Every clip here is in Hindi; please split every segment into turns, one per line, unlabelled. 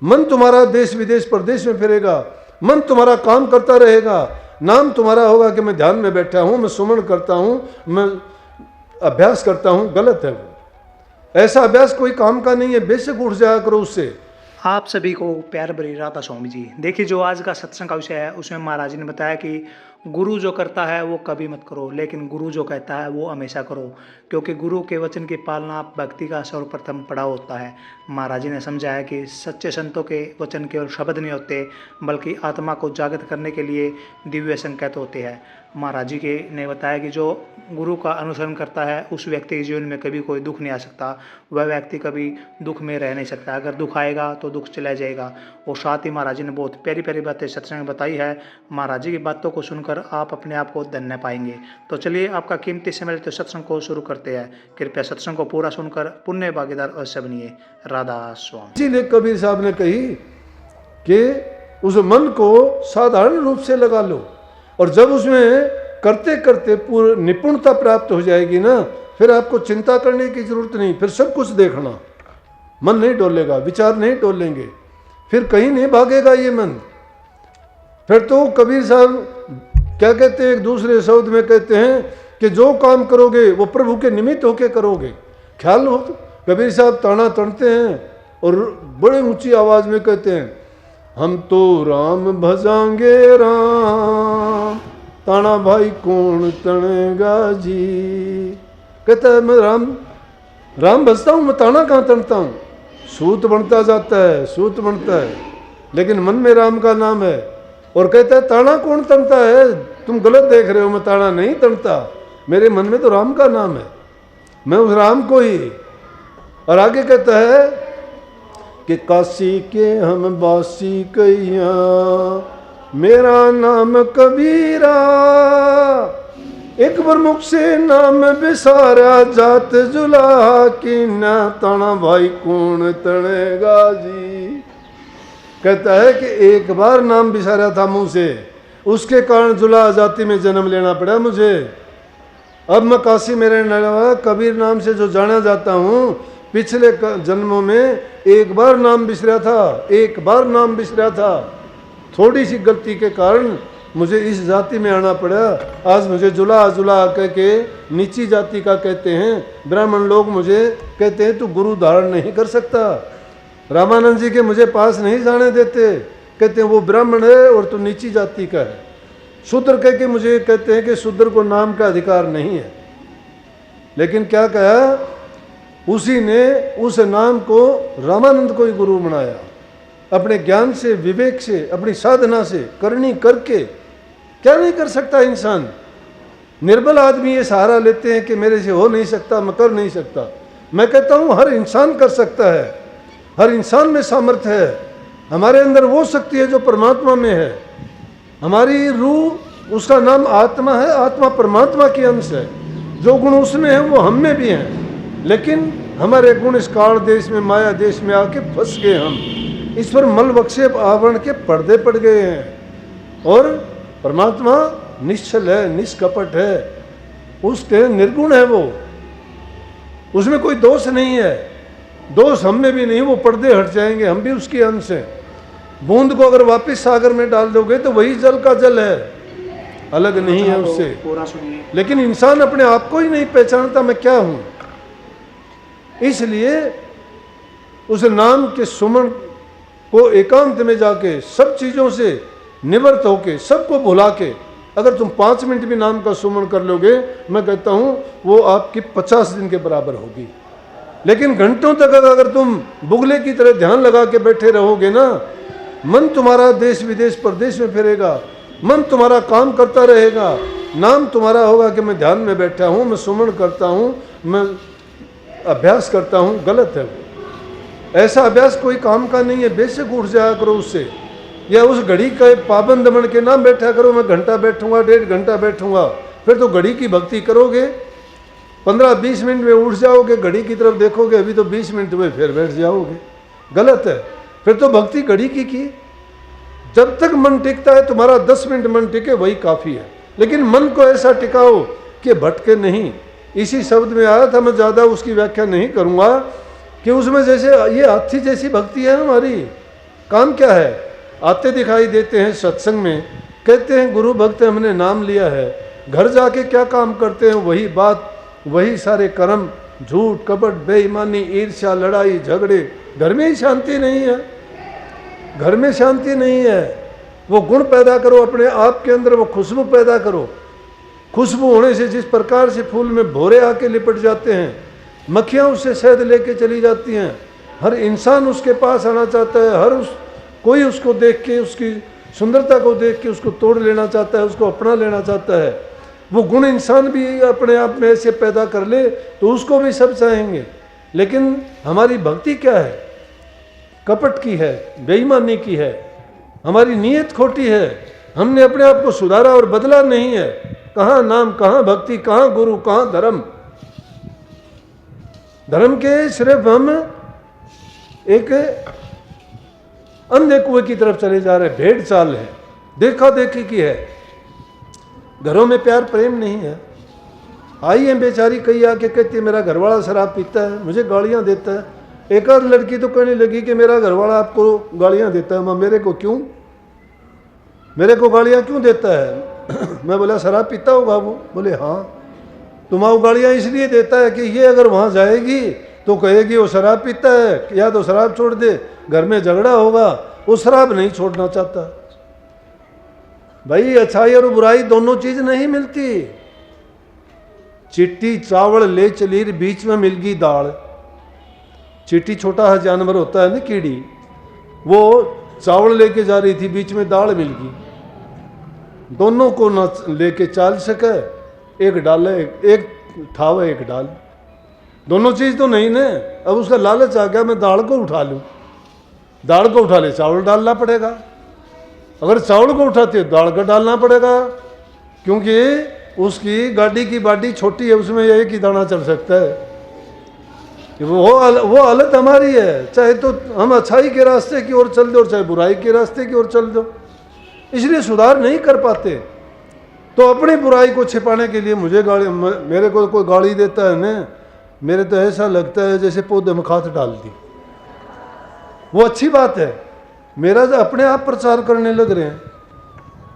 मन तुम्हारा देश विदेश परदेश में फिरेगा, मन तुम्हारा काम करता रहेगा, नाम तुम्हारा होगा कि मैं ध्यान में बैठा हूं, मैं सुमन करता हूं, मैं अभ्यास करता हूं। गलत है वो। ऐसा अभ्यास कोई काम का नहीं है। बेशक उठ जाया करो उससे।
आप सभी को प्यार भरी राधा स्वामी जी। देखिए, जो आज का सत्संग का विषय है उसमें महाराज जी ने बताया कि गुरु जो करता है वो कभी मत करो, लेकिन गुरु जो कहता है वो हमेशा करो, क्योंकि गुरु के वचन की पालना भक्ति का सर्वप्रथम पड़ाव होता है। महाराज जी ने समझाया कि सच्चे संतों के वचन केवल शब्द नहीं होते, बल्कि आत्मा को जागृत करने के लिए दिव्य संकेत होते हैं। महाराज जी के ने बताया कि जो गुरु का अनुसरण करता है उस व्यक्ति के जीवन में कभी कोई दुख नहीं आ सकता, वह व्यक्ति कभी दुख में रह नहीं सकता। अगर दुख आएगा तो दुख चला जाएगा। और साथ ही महाराज जी ने बहुत प्यारी प्यारी बातें सत्संग में बताई है। महाराज जी की बातों को सुनकर आप अपने आप को धन्य पाएंगे। तो चलिए, आपका कीमती समय लेते सत्संग को शुरू करते हैं। कृपया सत्संग को पूरा सुनकर पुण्य भागीदार अवश्य बनिए। राधा स्वामी।
इसीलिए कबीर साहब ने कही कि उस मन को साधारण रूप से लगा लो, और जब उसमें करते करते पूरी निपुणता प्राप्त हो जाएगी ना, फिर आपको चिंता करने की जरूरत नहीं। फिर सब कुछ देखना, मन नहीं डोलेगा, विचार नहीं डोलेंगे, फिर कहीं नहीं भागेगा ये मन। फिर तो कबीर साहब क्या कहते हैं, एक दूसरे शब्द में कहते हैं कि जो काम करोगे वो प्रभु के निमित्त होके करोगे। ख्याल हो, कबीर साहब ताना तड़ते हैं और बड़े ऊंची आवाज में कहते हैं, हम तो राम भजांगे राम, ताना भाई कौन तनेगा जी। कहता है मैं राम भजता हूँ, मैं ताना कहाँ तनता हूँ। सूत बनता जाता है, सूत बनता है, लेकिन मन में राम का नाम है। और कहता है ताना कौन तनता है, तुम गलत देख रहे हो, मैं ताना नहीं तनता, मेरे मन में तो राम का नाम है, मैं उस राम को ही। और आगे कहता है कि काशी के हम बासी कैया, मेरा नाम कबीरा, एक बार मुख से नाम बिसारा, जात जुला की ना ताना भाई कौन तनेगा जी। कहता है कि एक बार नाम बिसारा था मुंह से, उसके कारण जुला जाति में जन्म लेना पड़ा मुझे। अब मैं काशी में रहने वाला कबीर नाम से जो जाना जाता हूँ, पिछले जन्मों में एक बार नाम बिसरा था, एक बार नाम बिसरा था। थोड़ी सी गलती के कारण मुझे इस जाति में आना पड़ा। आज मुझे जुला जुला कह के नीची जाति का कहते हैं। ब्राह्मण लोग मुझे कहते हैं तू गुरु धारण नहीं कर सकता। रामानंद जी के मुझे पास नहीं जाने देते, कहते हैं वो ब्राह्मण है और तू नीची जाति का है। शूद्र कह के मुझे कहते हैं कि शूद्र को नाम का अधिकार नहीं है। लेकिन क्या कहा, उसी ने उस नाम को रामानंद को ही गुरु बनाया। अपने ज्ञान से, विवेक से, अपनी साधना से, करनी करके क्या नहीं कर सकता इंसान। निर्बल आदमी ये सहारा लेते हैं कि मेरे से हो नहीं सकता, मैं कर नहीं सकता। मैं कहता हूँ हर इंसान कर सकता है, हर इंसान में सामर्थ्य है। हमारे अंदर वो शक्ति है जो परमात्मा में है। हमारी रूह, उसका नाम आत्मा है, आत्मा परमात्मा की अंश है। जो गुण उसमें है वो हम में भी हैं, लेकिन हमारे गुण इस काल देश में, माया देश में आके फंस गए। हम इस पर मल बख्शे आवरण के पर्दे पड़ गए हैं। और परमात्मा निश्चल है, निष्कपट है, उसके निर्गुण है वो, उसमें कोई दोष नहीं है। दोष हम में भी नहीं, वो पर्दे हट जाएंगे, हम भी उसके अंश हैं। बूंद को अगर वापस सागर में डाल दोगे तो वही जल का जल है, अलग नहीं है उससे। लेकिन इंसान अपने आप को ही नहीं पहचानता मैं क्या हूं। इसलिए उस नाम के सुमन को एकांत में जाके सब चीजों से निवृत्त होके, सबको भुला के, अगर तुम 5 मिनट भी नाम का सुमन कर लोगे, मैं कहता हूं वो आपकी 50 दिन के बराबर होगी। लेकिन घंटों तक अगर तुम बुगले की तरह ध्यान लगा के बैठे रहोगे ना, मन तुम्हारा देश विदेश परदेश में फिरेगा, मन तुम्हारा काम करता रहेगा, नाम तुम्हारा होगा कि मैं ध्यान में बैठा हूं, मैं सुमन करता हूं, मैं अभ्यास करता हूं। गलत है वो। ऐसा अभ्यास कोई काम का नहीं है। बेशक उठ जाया करो उससे, या उस घड़ी का पाबंद बन के ना बैठा करो, मैं घंटा बैठूंगा, 1.5 घंटा बैठूंगा। फिर तो घड़ी की भक्ति करोगे, 15-20 मिनट में उठ जाओगे, घड़ी की तरफ देखोगे, अभी तो 20 मिनट हुए, फिर बैठ जाओगे। गलत है। फिर तो भक्ति घड़ी की। जब तक मन टिकता है, तुम्हारा 10 मिनट मन टिके वही काफ़ी है। लेकिन मन को ऐसा टिकाओ कि भटके नहीं। इसी शब्द में आया था, मैं ज़्यादा उसकी व्याख्या नहीं करूँगा, कि उसमें जैसे ये हाथी जैसी भक्ति है हमारी, काम क्या है? आते दिखाई देते हैं सत्संग में, कहते हैं गुरु भक्त हमने नाम लिया है, घर जाके क्या काम करते हैं? वही बात, वही सारे कर्म, झूठ कपट बेईमानी ईर्ष्या लड़ाई झगड़े। घर में ही शांति नहीं है, घर में शांति नहीं है। वो गुण पैदा करो अपने आप के अंदर, वो खुशबू पैदा करो। खुशबू होने से जिस प्रकार से फूल में भौरे आके लिपट जाते हैं, मक्खियाँ उससे शहद लेके चली जाती हैं, हर इंसान उसके पास आना चाहता है, कोई उसको देख के, उसकी सुंदरता को देख के उसको तोड़ लेना चाहता है, उसको अपना लेना चाहता है। वो गुण इंसान भी अपने आप में ऐसे पैदा कर ले तो उसको भी सब चाहेंगे। लेकिन हमारी भक्ति क्या है? कपट की है, बेईमानी की है, हमारी नीयत खोटी है। हमने अपने आप को सुधारा और बदला नहीं है। कहाँ नाम, कहाँ भक्ति, कहाँ गुरु, कहाँ धर्म। धर्म के सिर्फ हम एक अंधे कुएं की तरफ चले जा रहे हैं, भेड़ चाल है, देखा देखी की है। घरों में प्यार प्रेम नहीं है। आई है बेचारी, कई आके कहती है मेरा घरवाला शराब पीता है, मुझे गालियां देता है। एक आध लड़की तो कहने लगी कि मेरा घरवाला आपको गालियां देता है। मैं, मेरे को क्यों, मेरे को गालियां क्यों देता है? मैं बोला शराब पीता होगा वो? बोले हाँ। तुम्हारा गालियां इसलिए देता है कि ये अगर वहां जाएगी तो कहेगी वो शराब पीता है, या तो शराब छोड़ दे, घर में झगड़ा होगा। वो शराब नहीं छोड़ना चाहता। भाई अच्छाई और बुराई दोनों चीज नहीं मिलती। चिट्टी चावल ले चली, बीच में मिल गई दाल। चिट्टी छोटा है जानवर होता है ना, कीड़ी, वो चावल लेके जा रही थी, बीच में दाल मिल गई। दोनों को न लेके चाल सके, एक डाल, एक ठाव एक डाल, दोनों चीज तो नहीं ना। अब उसका लालच आ गया मैं दाल को उठा लूं। दाल को उठा ले चावल डालना पड़ेगा, अगर चावल को उठाते दाल का डालना पड़ेगा, क्योंकि उसकी गाड़ी की बाडी छोटी है, उसमें एक ही दाना चल सकता है। वो हालत हमारी है। चाहे तो हम अच्छाई के रास्ते की ओर चल दो और चाहे बुराई के रास्ते की ओर चल दो, इसलिए सुधार नहीं कर पाते। तो अपनी बुराई को छिपाने के लिए मुझे गाली, मेरे को कोई गाली देता है ना, मेरे तो ऐसा लगता है जैसे पौधे में खाद डाल दी। वो अच्छी बात है, मेरा अपने आप प्रचार करने लग रहे हैं,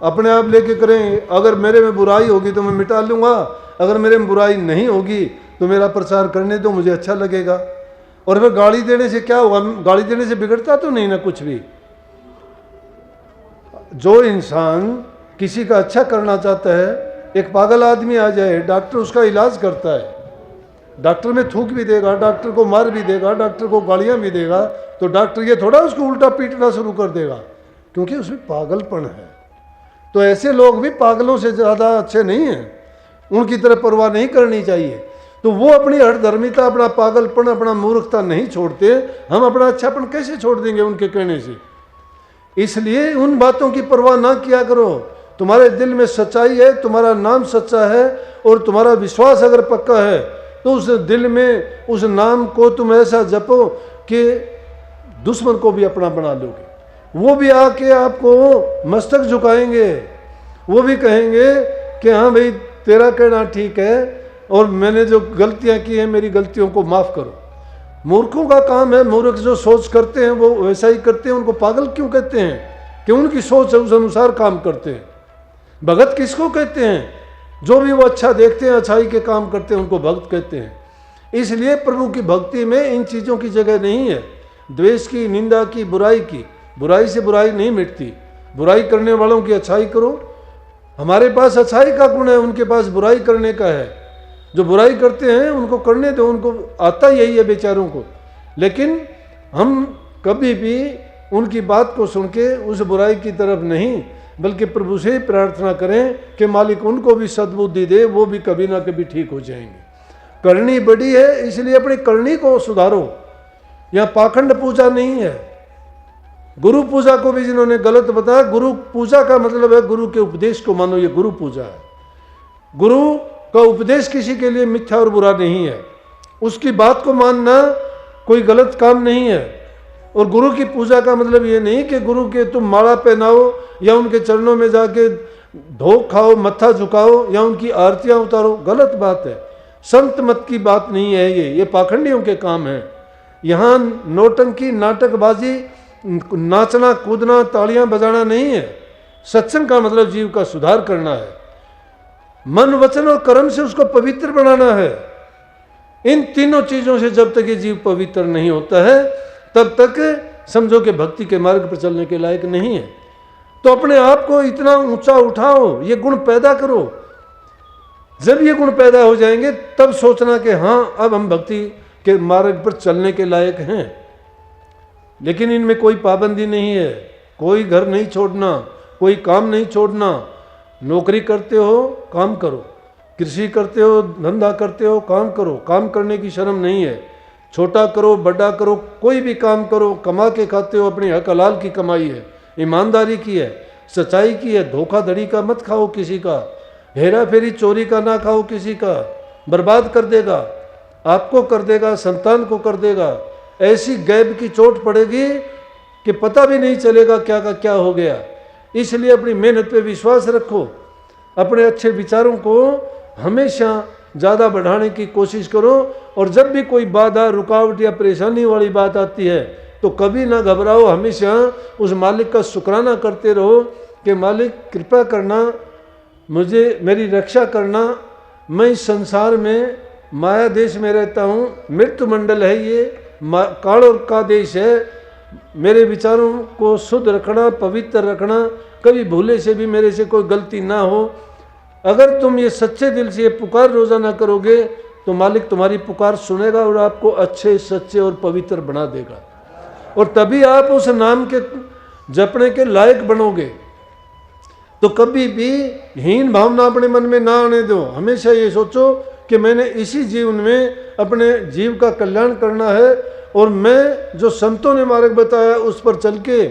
अपने आप लेके करें। अगर मेरे में बुराई होगी तो मैं मिटा लूंगा, अगर मेरे में बुराई नहीं होगी तो मेरा प्रचार करने दो, मुझे अच्छा लगेगा। और फिर गाली देने से क्या होगा? गाली देने से बिगड़ता तो नहीं ना कुछ भी। जो इंसान किसी का अच्छा करना चाहता है, एक पागल आदमी आ जाए, डॉक्टर उसका इलाज करता है, डॉक्टर में थूक भी देगा, डॉक्टर को मार भी देगा, डॉक्टर को गालियां भी देगा, तो डॉक्टर ये थोड़ा उसको उल्टा पीटना शुरू कर देगा, क्योंकि उसमें पागलपन है। तो ऐसे लोग भी पागलों से ज़्यादा अच्छे नहीं हैं, उनकी तरफ परवाह नहीं करनी चाहिए। तो वो अपनी हठधर्मिता, अपना पागलपन, अपना मूर्खता नहीं छोड़ते, हम अपना अच्छापन कैसे छोड़ देंगे उनके कहने से? इसलिए उन बातों की परवाह ना किया करो। तुम्हारे दिल में सच्चाई है, तुम्हारा नाम सच्चा है और तुम्हारा विश्वास अगर पक्का है तो उस दिल में उस नाम को तुम ऐसा जपो कि दुश्मन को भी अपना बना लोगे। वो भी आके आपको मस्तक झुकाएंगे, वो भी कहेंगे कि हाँ भाई तेरा कहना ठीक है और मैंने जो गलतियां की हैं मेरी गलतियों को माफ़ करो। मूर्खों का काम है, मूर्ख जो सोच करते हैं वो वैसा ही करते हैं। उनको पागल क्यों कहते हैं? कि उनकी सोच है उस अनुसार काम करते हैं। भगत किसको कहते हैं? जो भी वो अच्छा देखते हैं, अच्छाई के काम करते हैं, उनको भक्त कहते हैं। इसलिए प्रभु की भक्ति में इन चीज़ों की जगह नहीं है, द्वेष की, निंदा की, बुराई की। बुराई से बुराई नहीं मिटती। बुराई करने वालों की अच्छाई करो। हमारे पास अच्छाई का गुण है, उनके पास बुराई करने का है। जो बुराई करते हैं उनको करने दो, उनको आता यही है बेचारों को। लेकिन हम कभी भी उनकी बात को सुन के उस बुराई की तरफ नहीं, बल्कि प्रभु से ही प्रार्थना करें कि मालिक उनको भी सद्बुद्धि दे, वो भी कभी ना कभी ठीक हो जाएंगे। करनी बड़ी है, इसलिए अपनी करनी को सुधारो। यहाँ पाखंड पूजा नहीं है। गुरु पूजा को भी जिन्होंने गलत बताया, गुरु पूजा का मतलब है गुरु के उपदेश को मानो, ये गुरु पूजा है। गुरु का उपदेश किसी के लिए मिथ्या और बुरा नहीं है, उसकी बात को मानना कोई गलत काम नहीं है। और गुरु की पूजा का मतलब ये नहीं कि गुरु के तुम माला पहनाओ या उनके चरणों में जाके ढोक खाओ, मत्था झुकाओ या उनकी आरतियां उतारो, गलत बात है। संत मत की बात नहीं है ये पाखंडियों के काम है। यहाँ नौटंकी, नाटकबाजी नाचना कूदना तालियां बजाना नहीं है। सत्संग का मतलब जीव का सुधार करना है, मन वचन और कर्म से उसको पवित्र बनाना है। इन तीनों चीजों से जब तक ये जीव पवित्र नहीं होता है तब तक समझो कि भक्ति के मार्ग पर चलने के लायक नहीं है। तो अपने आप को इतना ऊंचा उठाओ, ये गुण पैदा करो। जब ये गुण पैदा हो जाएंगे तब सोचना कि हाँ अब हम भक्ति के मार्ग पर चलने के लायक हैं। लेकिन इनमें कोई पाबंदी नहीं है, कोई घर नहीं छोड़ना, कोई काम नहीं छोड़ना। नौकरी करते हो काम करो, कृषि करते हो धंधा करते हो काम करो, काम करने की शर्म नहीं है। छोटा करो बड़ा करो, कोई भी काम करो, कमा के खाते हो, अपनी हक हलाल की कमाई है, ईमानदारी की है, सच्चाई की है। धोखाधड़ी का मत खाओ किसी का, हेरा फेरी चोरी का ना खाओ किसी का, बर्बाद कर देगा, आपको कर देगा, संतान को कर देगा। ऐसी गैब की चोट पड़ेगी कि पता भी नहीं चलेगा क्या का क्या हो गया। इसलिए अपनी मेहनत पे विश्वास रखो, अपने अच्छे विचारों को हमेशा ज़्यादा बढ़ाने की कोशिश करो। और जब भी कोई बाधा रुकावट या परेशानी वाली बात आती है तो कभी ना घबराओ, हमेशा उस मालिक का शुक्राना करते रहो कि मालिक कृपा करना, मुझे मेरी रक्षा करना। मैं इस संसार में माया देश में रहता हूँ, मृत्यु मंडल है ये, काल और का देश है। मेरे विचारों को शुद्ध रखना, पवित्र रखना, कभी भूले से भी मेरे से कोई गलती ना हो। अगर तुम ये सच्चे दिल से ये पुकार रोजाना करोगे तो मालिक तुम्हारी पुकार सुनेगा और आपको अच्छे सच्चे और पवित्र बना देगा। और तभी आप उस नाम के जपने के लायक बनोगे। तो कभी भी हीन भावना अपने मन में ना आने दो। हमेशा ये सोचो कि मैंने इसी जीवन में अपने जीव का कल्याण करना है और मैं जो संतों ने मार्ग बताया उस पर चल के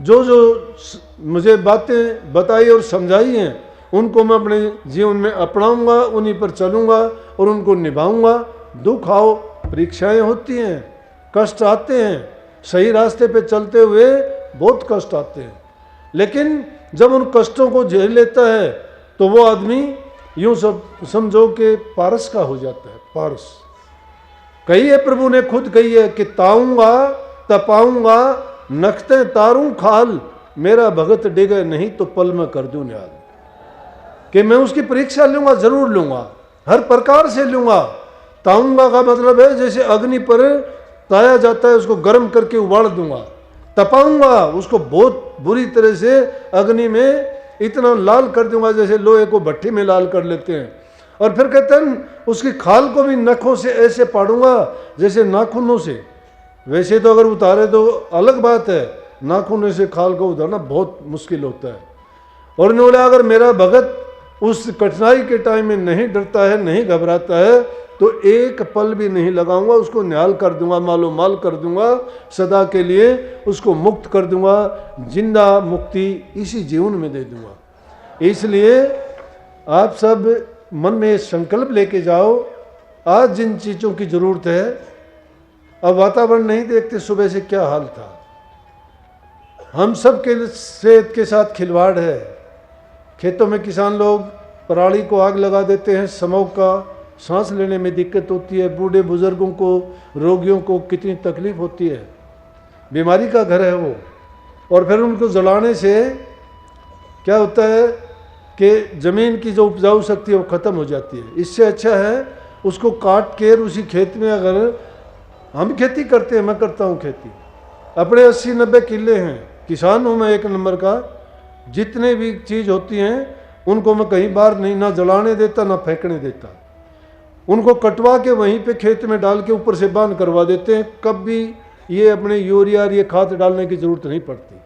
जो जो मुझे बातें बताई और समझाई हैं उनको मैं अपने जीवन में अपनाऊंगा, उन्हीं पर चलूंगा और उनको निभाऊंगा। दुख आओ, परीक्षाएं होती हैं, कष्ट आते हैं, सही रास्ते पे चलते हुए बहुत कष्ट आते हैं, लेकिन जब उन कष्टों को झेल लेता है तो वो आदमी यूं सब समझो कि पारस का हो जाता है। पारस कही है, प्रभु ने खुद कही है कि ताऊंगा तपाऊंगा नखते तारूं खाल, मेरा भगत डिगे नहीं तो पल में कर दूं न्याल। कि मैं उसकी परीक्षा लूंगा, जरूर लूंगा, हर प्रकार से लूंगा। ताऊंगा का मतलब है जैसे अग्नि पर ताया जाता है उसको गर्म करके उबाल दूंगा। तपाऊंगा, उसको बहुत बुरी तरह से अग्नि में इतना लाल कर दूंगा जैसे लोहे को भट्टी में लाल कर लेते हैं। और फिर कहते हैं उसकी खाल को भी नखों से ऐसे पाड़ूंगा जैसे नाखूनों से। वैसे तो अगर उतारे तो अलग बात है, नाखूनों से खाल को उतारना बहुत मुश्किल होता है। और इन्होंने अगर मेरा भगत उस कठिनाई के टाइम में नहीं डरता है, नहीं घबराता है, तो एक पल भी नहीं लगाऊंगा, उसको निहाल कर दूंगा, मालो माल कर दूंगा, सदा के लिए उसको मुक्त कर दूंगा, जिंदा मुक्ति इसी जीवन में दे दूंगा। इसलिए आप सब मन में संकल्प लेके जाओ, आज जिन चीज़ों की जरूरत है, अब वातावरण नहीं देखते सुबह से क्या हाल था, हम सब के सेहत के साथ खिलवाड़ है। खेतों में किसान लोग पराली को आग लगा देते हैं, स्मोक का सांस लेने में दिक्कत होती है, बूढ़े बुजुर्गों को, रोगियों को कितनी तकलीफ होती है, बीमारी का घर है वो। और फिर उनको जलाने से क्या होता है कि ज़मीन की जो उपजाऊ शक्ति है वो ख़त्म हो जाती है। इससे अच्छा है उसको काट के उसी खेत में, अगर हम खेती करते हैं, मैं करता हूँ खेती, अपने 80-90 किले हैं, किसान हूँ मैं एक नंबर का। जितने भी चीज़ होती हैं उनको मैं कहीं बाहर नहीं, ना जलाने देता ना फेंकने देता, उनको कटवा के वहीं पे खेत में डाल के ऊपर से बांध करवा देते हैं। कभी ये अपने यूरिया और ये खाद डालने की ज़रूरत नहीं पड़ती।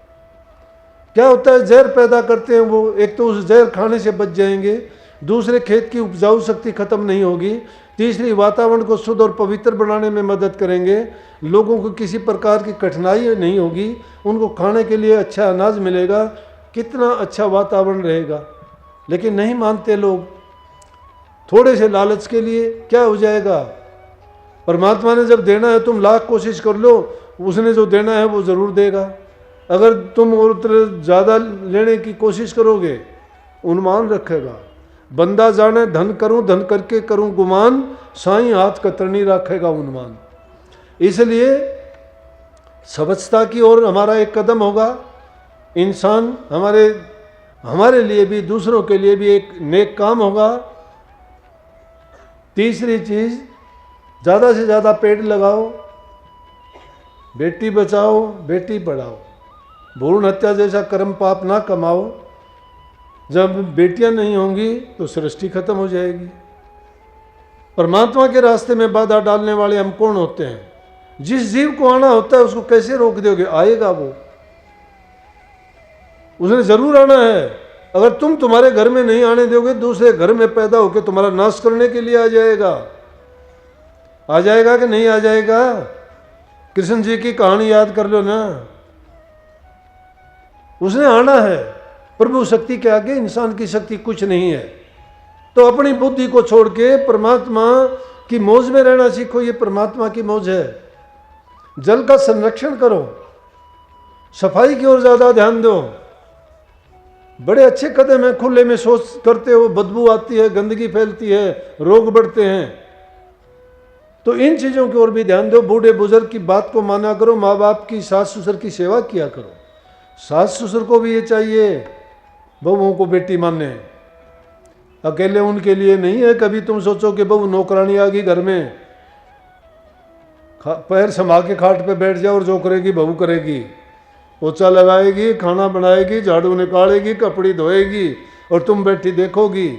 क्या होता है, जहर पैदा करते हैं वो, एक तो उस जहर खाने से बच जाएंगे, दूसरे खेत की उपजाऊ शक्ति खत्म नहीं होगी, तीसरी वातावरण को शुद्ध और पवित्र बनाने में मदद करेंगे, लोगों को किसी प्रकार की कठिनाई नहीं होगी, उनको खाने के लिए अच्छा अनाज मिलेगा, कितना अच्छा वातावरण रहेगा। लेकिन नहीं मानते लोग, थोड़े से लालच के लिए क्या हो जाएगा। परमात्मा ने जब देना है तुम लाख कोशिश कर लो, उसने जो देना है वो ज़रूर देगा। अगर तुम और ज़्यादा लेने की कोशिश करोगे उन्मान रखेगा। बंदा जाने धन करूं, धन करके करूं गुमान, साईं हाथ कतरनी रखेगा उन्मान। इसलिए स्वच्छता की ओर हमारा एक कदम होगा। इंसान हमारे लिए भी, दूसरों के लिए भी एक नेक काम होगा। तीसरी चीज़, ज़्यादा से ज़्यादा पेड़ लगाओ, बेटी बचाओ, बेटी पढ़ाओ, भ्रूण हत्या जैसा कर्म पाप ना कमाओ। जब बेटियां नहीं होंगी तो सृष्टि खत्म हो जाएगी। परमात्मा के रास्ते में बाधा डालने वाले हम कौन होते हैं? जिस जीव को आना होता है उसको कैसे रोक दोगे? आएगा वो, उसने जरूर आना है। अगर तुम तुम्हारे घर में नहीं आने दोगे, दूसरे घर में पैदा होकर तुम्हारा नाश करने के लिए आ जाएगा। आ जाएगा कि नहीं आ जाएगा? कृष्ण जी की कहानी याद कर लो ना, उसने आना है। प्रभु शक्ति के आगे इंसान की शक्ति कुछ नहीं है। तो अपनी बुद्धि को छोड़ के परमात्मा की मौज में रहना सीखो। ये परमात्मा की मौज है। जल का संरक्षण करो, सफाई की ओर ज्यादा ध्यान दो। बड़े अच्छे कदम है, खुले में शौच करते हो, बदबू आती है, गंदगी फैलती है, रोग बढ़ते हैं। तो इन चीजों की ओर भी ध्यान दो। बूढ़े बुजुर्ग की बात को माना करो, माँ बाप की, सास ससुर की सेवा किया करो। सास ससुर को भी ये चाहिए बहुओं को बेटी माने, अकेले उनके लिए नहीं है। कभी तुम सोचो कि बहू नौकरानी आ गई घर में, पैर समा के खाट पे बैठ जाओ और जो करेगी बहू करेगी। पोछा लगाएगी, खाना बनाएगी, झाड़ू निकालेगी, कपड़ी धोएगी, और तुम बैठी देखोगी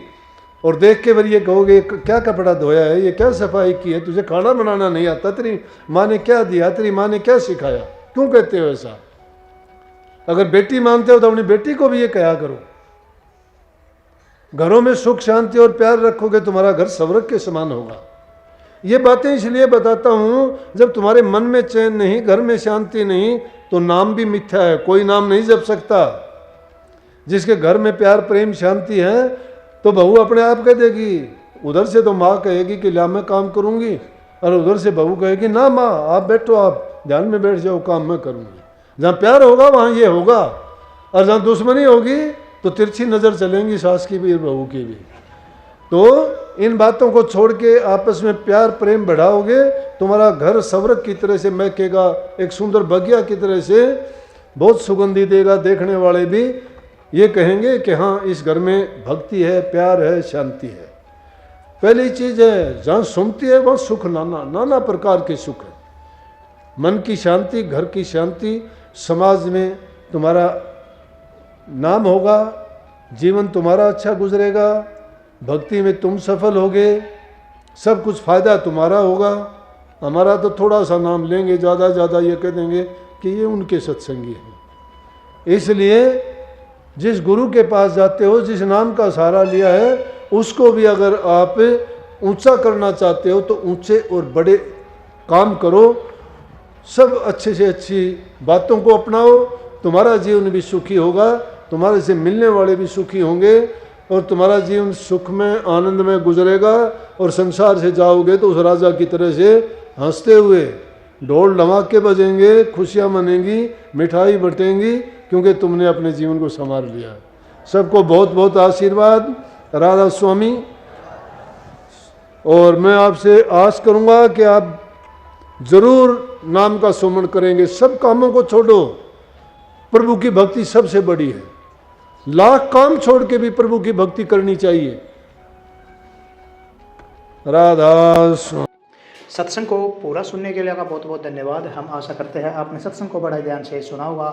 और देख के फिर ये कहोगे क्या कपड़ा धोया है, ये क्या सफाई की है, तुझे खाना बनाना नहीं आता, तेरी माँ ने क्या दिया, तेरी माँ ने क्या सिखाया? क्यों कहते हो ऐसा? अगर बेटी मानते हो तो अपनी बेटी को भी ये कहा करो। घरों में सुख शांति और प्यार रखोगे, तुम्हारा घर स्वर्ग के समान होगा। ये बातें इसलिए बताता हूँ, जब तुम्हारे मन में चैन नहीं, घर में शांति नहीं, तो नाम भी मिथ्या है। कोई नाम नहीं जप सकता। जिसके घर में प्यार प्रेम शांति है तो बहू अपने आप कह देगी। उधर से तो माँ कहेगी कि ला मैं काम करूँगी, और उधर से बहू कहेगी ना माँ आप बैठो, आप ध्यान में बैठ जाओ, काम मैं करूँगी। जहाँ प्यार होगा वहाँ ये होगा, और जहाँ दुश्मनी होगी तो तिरछी नज़र चलेंगी, सास की भी और बहू की भी। तो इन बातों को छोड़ के आपस में प्यार प्रेम बढ़ाओगे, तुम्हारा घर स्वर्ग की तरह से महकेगा, एक सुंदर बगिया की तरह से बहुत सुगंधी देगा। देखने वाले भी ये कहेंगे कि हाँ इस घर में भक्ति है, प्यार है, शांति है। पहली चीज है, जहाँ सुनती है वहाँ सुख नाना प्रकार के सुख है। मन की शांति, घर की शांति, समाज में तुम्हारा नाम होगा, जीवन तुम्हारा अच्छा गुजरेगा, भक्ति में तुम सफल होगे, सब कुछ फायदा तुम्हारा होगा। हमारा तो थोड़ा सा नाम लेंगे, ज़्यादा ये कह देंगे कि ये उनके सत्संगी हैं। इसलिए जिस गुरु के पास जाते हो, जिस नाम का सहारा लिया है, उसको भी अगर आप ऊंचा करना चाहते हो तो ऊंचे और बड़े काम करो। सब अच्छे से अच्छी बातों को अपनाओ, तुम्हारा जीवन भी सुखी होगा, तुम्हारे से मिलने वाले भी सुखी होंगे, और तुम्हारा जीवन सुख में आनंद में गुजरेगा। और संसार से जाओगे तो उस राजा की तरह से हंसते हुए, ढोल ढमाके बजेंगे, खुशियाँ मनेंगी, मिठाई बटेंगी, क्योंकि तुमने अपने जीवन को संवार लिया। सबको बहुत बहुत आशीर्वाद, राधा स्वामी। और मैं आपसे आस करूँगा कि आप जरूर नाम का सुमरण करेंगे। सब कामों को छोड़ो, प्रभु की भक्ति सबसे बड़ी है। लाख काम छोड़ के भी प्रभु की भक्ति करनी चाहिए। राधा
सत्संग को पूरा सुनने के लिए आपका बहुत बहुत धन्यवाद। हम आशा करते हैं आपने सत्संग को बड़ा ध्यान से सुना होगा।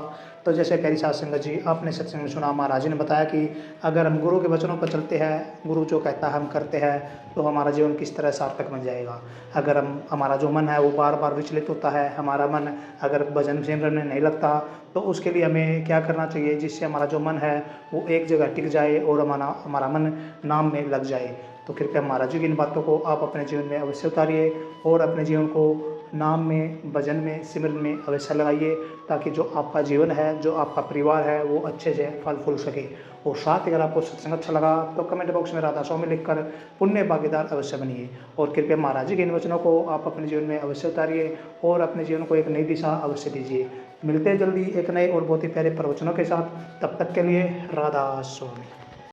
तो जैसे प्यारी साध संगत जी, आपने सत्संग में सुना, महाराज जी ने बताया कि अगर हम गुरु के वचनों पर चलते हैं, गुरु जो कहता है हम करते हैं, तो हमारा जीवन किस तरह सार्थक बन जाएगा। अगर हमारा जो मन है वो बार बार विचलित होता है, हमारा मन अगर भजन सिमरन में नहीं लगता, तो उसके लिए हमें क्या करना चाहिए जिससे हमारा जो मन है वो एक जगह टिक जाए और हमारा मन नाम में लग जाए। तो कृपया महाराज जी की इन बातों को आप अपने जीवन में अवश्य उतारिए और अपने जीवन को नाम में, भजन में, सिमरन में अवश्य लगाइए, ताकि जो आपका जीवन है, जो आपका परिवार है, वो अच्छे से फल फूल सके। और साथ ही अगर आपको सत्संग अच्छा लगा तो कमेंट बॉक्स में राधा स्वामी लिखकर पुण्य भागीदार अवश्य बनिए। और कृपया महाराज जी के इन वचनों को आप अपने जीवन में अवश्य उतारिए और अपने जीवन को एक नई दिशा अवश्य दीजिए। मिलते हैं जल्दी एक नए और बहुत ही प्यारे प्रवचनों के साथ। तब तक के लिए राधा स्वामी।